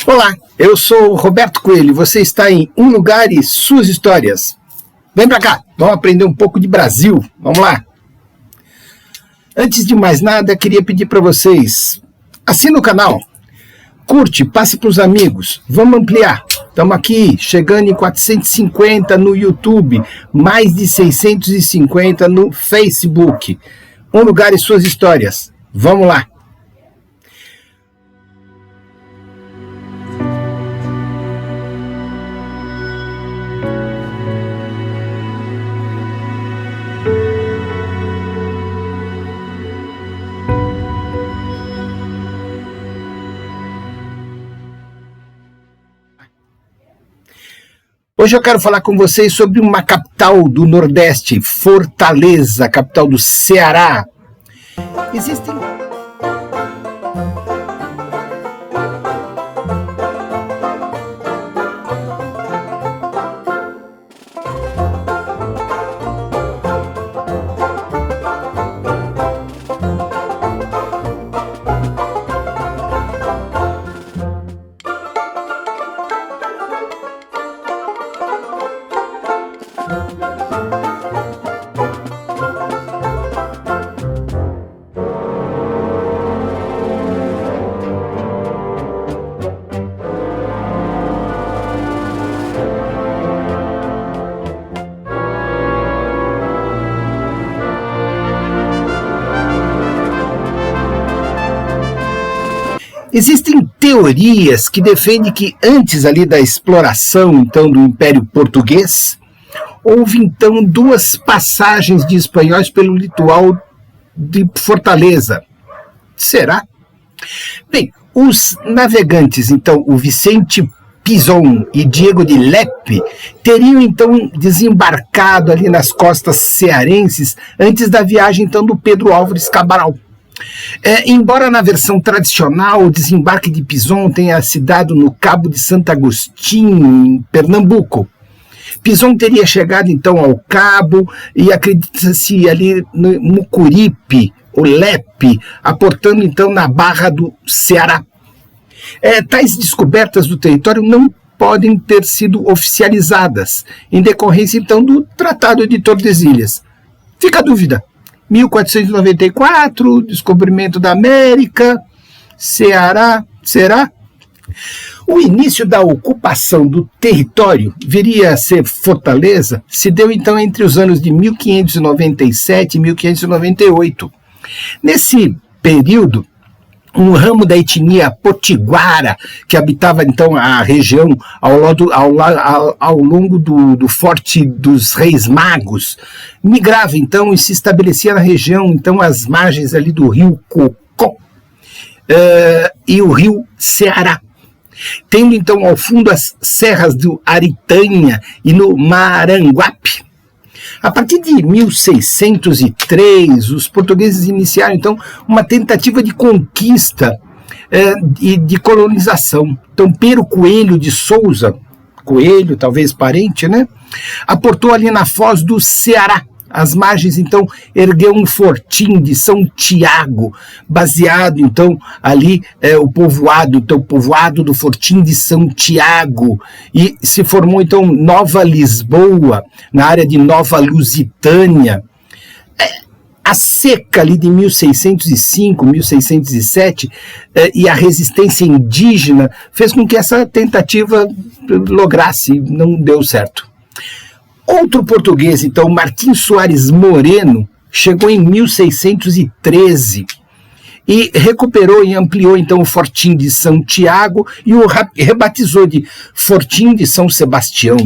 Olá, eu sou o Roberto Coelho, você está em Um Lugar e Suas Histórias. Vem pra cá, vamos aprender um pouco de Brasil, vamos lá. Antes de mais nada, queria pedir para vocês, assina o canal, curte, passe para os amigos, vamos ampliar. Estamos aqui, chegando em 450 no YouTube, mais de 650 no Facebook. Um Lugar e Suas Histórias, vamos lá. Hoje eu quero falar com vocês sobre uma capital do Nordeste, Fortaleza, capital do Ceará. Existem... Existem teorias que defendem que antes ali da exploração então do Império Português, houve então duas passagens de espanhóis pelo litoral de Fortaleza. Será? Bem, os navegantes, então, o Vicente Pinzón e Diego de Lepe, teriam então desembarcado ali nas costas cearenses antes da viagem então do Pedro Álvares Cabral. Embora na versão tradicional o desembarque de Pinzón tenha se dado no Cabo de Santo Agostinho, em Pernambuco, Pinzón teria chegado então ao Cabo e acredita-se ali no Mucuripe, o Lepe, aportando então na Barra do Ceará. Tais descobertas do território não podem ter sido oficializadas, em decorrência então do Tratado de Tordesilhas. Fica a dúvida. 1494, descobrimento da América, Ceará, será? O início da ocupação do território, viria a ser Fortaleza, se deu então entre os anos de 1597 e 1598. Nesse período, um ramo da etnia potiguara, que habitava então a região ao longo do Forte dos Reis Magos, migrava então e se estabelecia na região, então às margens ali do rio Cocó e o rio Ceará, tendo então ao fundo as serras do Aritanha e no Maranguape. A partir de 1603, os portugueses iniciaram, então, uma tentativa de conquista e de colonização. Então, Pero Coelho de Souza, Coelho, talvez parente, né? Aportou ali na foz do Ceará. As margens, então, ergueu um fortim de São Tiago, baseado, então, ali o povoado do fortim de São Tiago, e se formou, então, Nova Lisboa, na área de Nova Lusitânia. A seca ali de 1605, 1607, e a resistência indígena fez com que essa tentativa lograsse, não deu certo. Outro português, então, Martim Soares Moreno, chegou em 1613 e recuperou e ampliou, então, o Fortim de São Tiago e o rebatizou de Fortim de São Sebastião.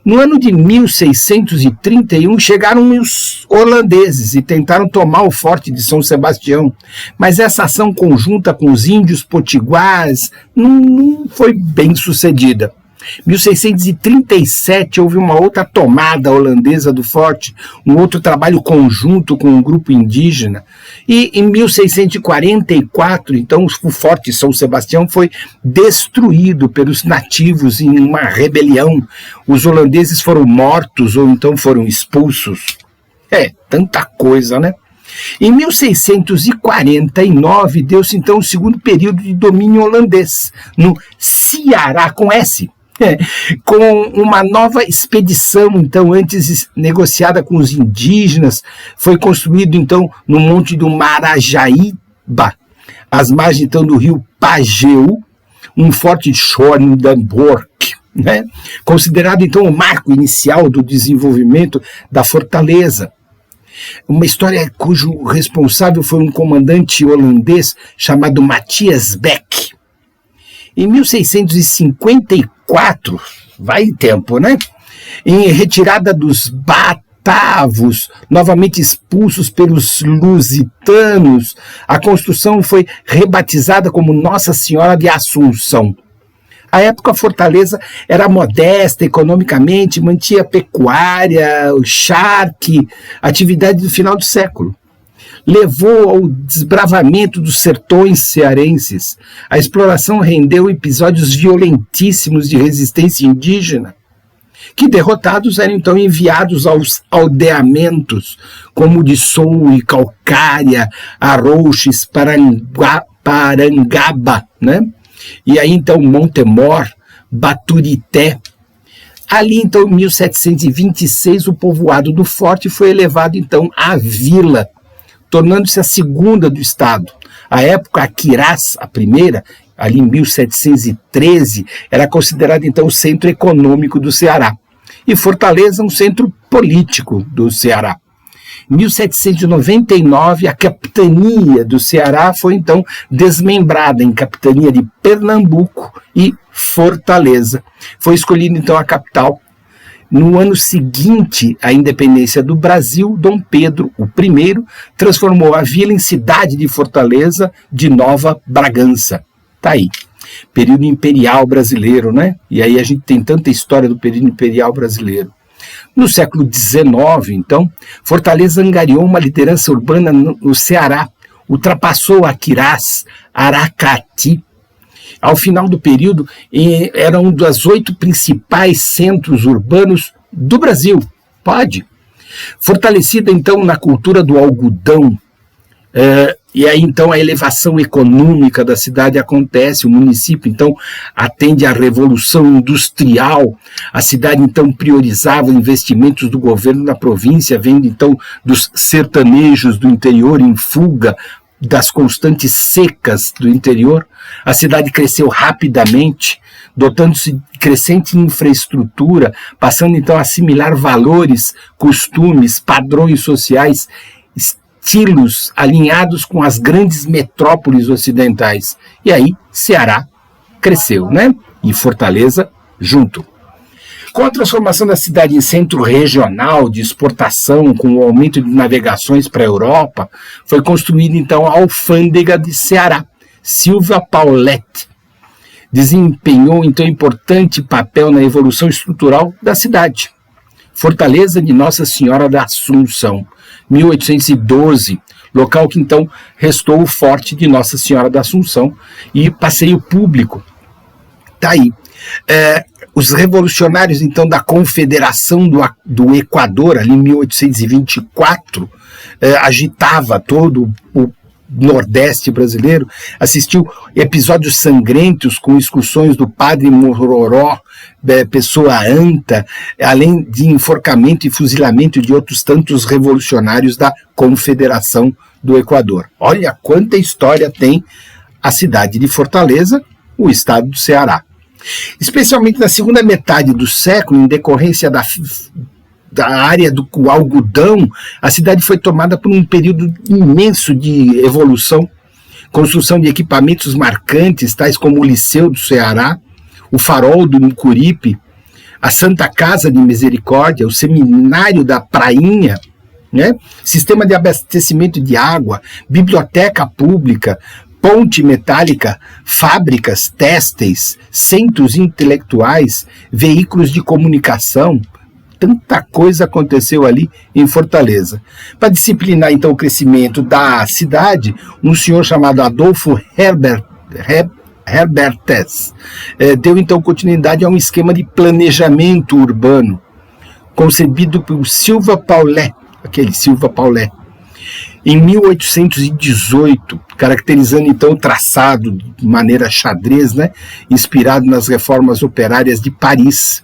No ano de 1631, chegaram os holandeses e tentaram tomar o Forte de São Sebastião, mas essa ação conjunta com os índios potiguares não foi bem sucedida. Em 1637 houve uma outra tomada holandesa do forte, um outro trabalho conjunto com um grupo indígena, e em 1644, então, o Forte São Sebastião foi destruído pelos nativos em uma rebelião. Os holandeses foram mortos ou então foram expulsos. Tanta coisa, né? Em 1649, deu-se então o segundo período de domínio holandês, no Ceará, com S, com uma nova expedição, então, antes negociada com os indígenas, foi construído, então, no Monte do Marajaíba, às margens, então, do rio Pajeú, um forte de Schorndenborg, né? Considerado, então, o marco inicial do desenvolvimento da fortaleza. Uma história cujo responsável foi um comandante holandês chamado Matthias Beck. Em 1654, vai tempo, né? Em retirada dos batavos, novamente expulsos pelos lusitanos, a construção foi rebatizada como Nossa Senhora de Assunção. À época, a fortaleza era modesta economicamente, mantinha pecuária, o charque, atividade do final do século. Levou ao desbravamento dos sertões cearenses. A exploração rendeu episódios violentíssimos de resistência indígena, que derrotados eram então enviados aos aldeamentos, como de Sou e Calcária, Arrouxes, Parangaba, né? E aí, então, Montemor, Baturité. Ali, então, em 1726, o povoado do forte foi elevado, então, à vila, tornando-se a segunda do estado. À época, a Quirás, a primeira, ali em 1713, era considerada, então, o centro econômico do Ceará. E Fortaleza, um centro político do Ceará. Em 1799, a capitania do Ceará foi, então, desmembrada em capitania de Pernambuco e Fortaleza. Foi escolhida, então, a capital. No ano seguinte à independência do Brasil, Dom Pedro I transformou a vila em cidade de Fortaleza de Nova Bragança. Tá aí. Período imperial brasileiro, né? E aí a gente tem tanta história do período imperial brasileiro. No século XIX, então, Fortaleza angariou uma liderança urbana no Ceará, ultrapassou Aquirás, Aracati. Ao final do período, era um dos 8 principais centros urbanos do Brasil. Pode. Fortalecida, então, na cultura do algodão, e aí, então, a elevação econômica da cidade acontece, o município, então, atende à revolução industrial, a cidade, então, priorizava investimentos do governo na província, vendo, então, dos sertanejos do interior em fuga das constantes secas do interior. A cidade cresceu rapidamente, dotando-se de crescente infraestrutura, passando, então, a assimilar valores, costumes, padrões sociais, estilos alinhados com as grandes metrópoles ocidentais. E aí, Ceará cresceu, né? E Fortaleza junto. Com a transformação da cidade em centro regional de exportação, com o aumento de navegações para a Europa, foi construída, então, a alfândega de Ceará, Silva Paulette. Desempenhou, então, importante papel na evolução estrutural da cidade. Fortaleza de Nossa Senhora da Assunção, 1812, local que então restou o forte de Nossa Senhora da Assunção e passeio público. Tá aí. Os revolucionários então da Confederação do Equador, ali em 1824, agitava todo o Nordeste brasileiro, assistiu episódios sangrentos com excursões do padre Mororó, Pessoa Anta, além de enforcamento e fuzilamento de outros tantos revolucionários da Confederação do Equador. Olha quanta história tem a cidade de Fortaleza, o estado do Ceará. Especialmente na segunda metade do século, em decorrência da área do algodão, a cidade foi tomada por um período imenso de evolução, construção de equipamentos marcantes, tais como o Liceu do Ceará, o Farol do Mucuripe, a Santa Casa de Misericórdia, o Seminário da Prainha, né? Sistema de abastecimento de água, biblioteca pública, ponte metálica, fábricas têxteis, centros intelectuais, veículos de comunicação. Tanta coisa aconteceu ali em Fortaleza. Para disciplinar, então, o crescimento da cidade, um senhor chamado Adolfo Herbertes deu, então, continuidade a um esquema de planejamento urbano, concebido por Silva Paulette, em 1818, caracterizando então o traçado de maneira xadrez, né, inspirado nas reformas operárias de Paris.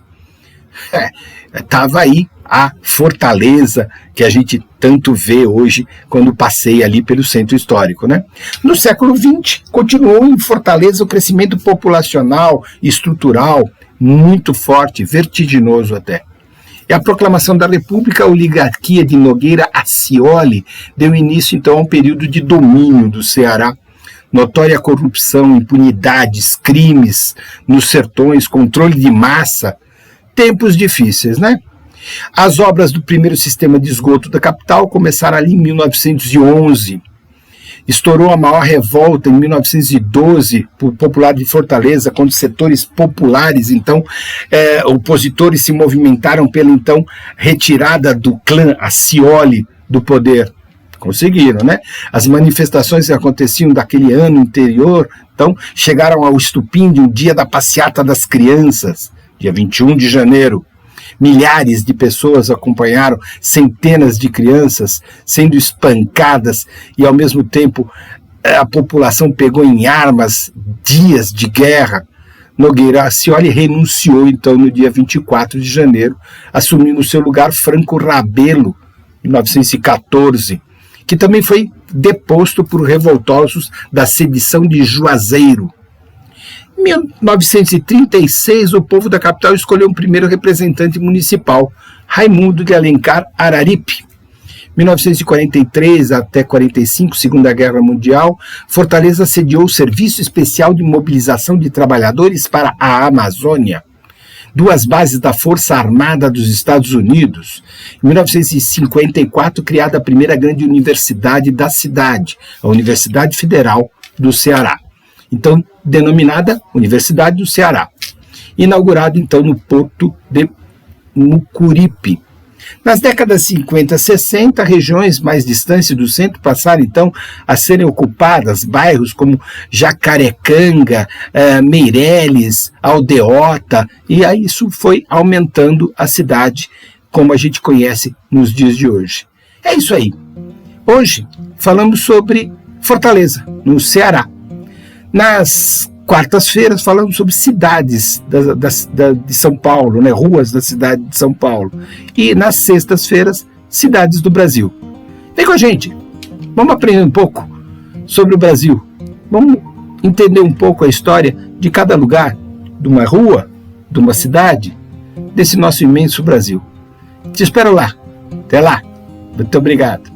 Estava aí a fortaleza que a gente tanto vê hoje quando passeia ali pelo centro histórico, né? No século XX, continuou em Fortaleza o crescimento populacional e estrutural muito forte, vertiginoso até. E a proclamação da República, a oligarquia de Nogueira Accioli deu início então a um período de domínio do Ceará. Notória corrupção, impunidades, crimes nos sertões, controle de massa, tempos difíceis, né? As obras do primeiro sistema de esgoto da capital começaram ali em 1911. Estourou a maior revolta em 1912, popular de Fortaleza, quando setores populares, então, opositores se movimentaram pela, então, retirada do clã Accioli do poder. Conseguiram, né? As manifestações que aconteciam daquele ano anterior, então, chegaram ao estupim de um dia da passeata das crianças, dia 21 de janeiro. Milhares de pessoas acompanharam centenas de crianças sendo espancadas e, ao mesmo tempo, a população pegou em armas dias de guerra. Nogueira Accioli renunciou, então, no dia 24 de janeiro, assumindo o seu lugar Franco Rabelo, em 1914, que também foi deposto por revoltosos da sedição de Juazeiro. Em 1936, o povo da capital escolheu um primeiro representante municipal, Raimundo de Alencar Araripe. 1943 até 1945, Segunda Guerra Mundial, Fortaleza sediou o Serviço Especial de Mobilização de Trabalhadores para a Amazônia, duas bases da Força Armada dos Estados Unidos. Em 1954, criada a primeira grande universidade da cidade, a Universidade Federal do Ceará. Então, denominada Universidade do Ceará. Inaugurado, então, no Porto de Mucuripe. Nas décadas 50 e 60, regiões mais distantes do centro passaram, então, a serem ocupadas, bairros como Jacarecanga, Meireles, Aldeota, e aí isso foi aumentando a cidade, como a gente conhece nos dias de hoje. É isso aí. Hoje, falamos sobre Fortaleza, no Ceará. Nas quartas-feiras falamos sobre cidades de São Paulo, né, ruas da cidade de São Paulo. E nas sextas-feiras, cidades do Brasil. Vem com a gente, vamos aprender um pouco sobre o Brasil. Vamos entender um pouco a história de cada lugar, de uma rua, de uma cidade, desse nosso imenso Brasil. Te espero lá. Até lá. Muito obrigado.